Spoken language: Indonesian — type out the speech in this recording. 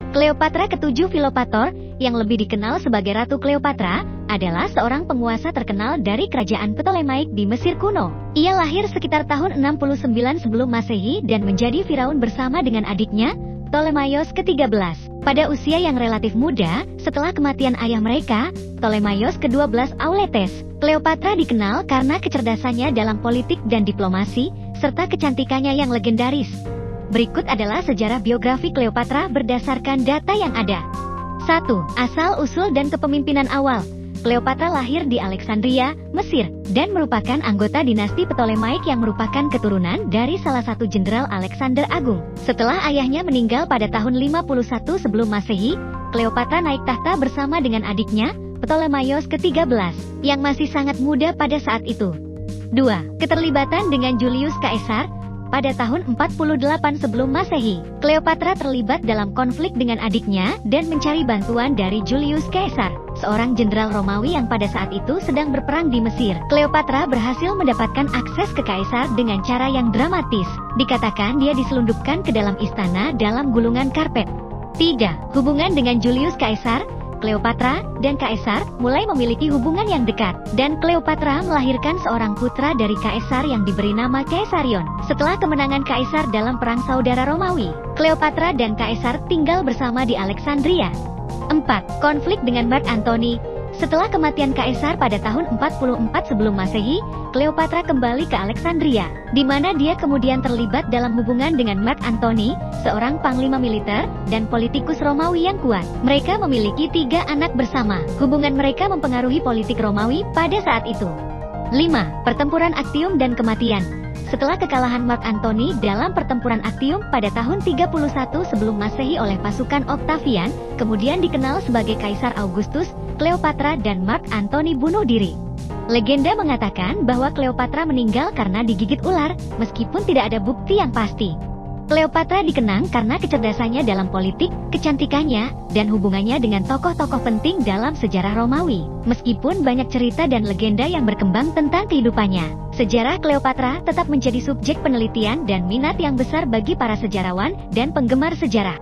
Cleopatra ketujuh Filopator, yang lebih dikenal sebagai Ratu Cleopatra, adalah seorang penguasa terkenal dari kerajaan Ptolemaic di Mesir kuno. Ia lahir sekitar tahun 69 sebelum Masehi dan menjadi Firaun bersama dengan adiknya, Ptolemaios ke-13. Pada usia yang relatif muda, setelah kematian ayah mereka, Ptolemaios ke-12 Auletes, Cleopatra dikenal karena kecerdasannya dalam politik dan diplomasi, serta kecantikannya yang legendaris. Berikut adalah sejarah biografi Cleopatra berdasarkan data yang ada. 1. Asal-usul dan kepemimpinan awal. Cleopatra lahir di Alexandria, Mesir, dan merupakan anggota dinasti Ptolemaic yang merupakan keturunan dari salah satu jenderal Alexander Agung. Setelah ayahnya meninggal pada tahun 51 sebelum Masehi, Cleopatra naik tahta bersama dengan adiknya, Ptolemaios ke-13, yang masih sangat muda pada saat itu. 2. Keterlibatan dengan Julius Caesar. Pada tahun 48 sebelum Masehi, Cleopatra terlibat dalam konflik dengan adiknya dan mencari bantuan dari Julius Caesar, seorang jenderal Romawi yang pada saat itu sedang berperang di Mesir. Cleopatra berhasil mendapatkan akses ke Caesar dengan cara yang dramatis. Dikatakan dia diselundupkan ke dalam istana dalam gulungan karpet. 3. Hubungan dengan Julius Caesar. Cleopatra dan Caesar mulai memiliki hubungan yang dekat, dan Cleopatra melahirkan seorang putra dari Caesar yang diberi nama Caesarion. Setelah kemenangan Caesar dalam Perang Saudara Romawi, Cleopatra dan Caesar tinggal bersama di Alexandria. 4. Konflik dengan Mark Antony. Setelah kematian Caesar pada tahun 44 sebelum Masehi, Cleopatra kembali ke Alexandria, di mana dia kemudian terlibat dalam hubungan dengan Mark Antony, seorang panglima militer dan politikus Romawi yang kuat. Mereka memiliki 3 anak bersama. Hubungan mereka mempengaruhi politik Romawi pada saat itu. 5. Pertempuran Actium dan kematian. Setelah kekalahan Mark Antony dalam pertempuran Actium pada tahun 31 sebelum Masehi oleh pasukan Octavian, kemudian dikenal sebagai Kaisar Augustus, Cleopatra dan Mark Antony bunuh diri. Legenda mengatakan bahwa Cleopatra meninggal karena digigit ular, meskipun tidak ada bukti yang pasti. Cleopatra dikenang karena kecerdasannya dalam politik, kecantikannya, dan hubungannya dengan tokoh-tokoh penting dalam sejarah Romawi. Meskipun banyak cerita dan legenda yang berkembang tentang kehidupannya, sejarah Cleopatra tetap menjadi subjek penelitian dan minat yang besar bagi para sejarawan dan penggemar sejarah.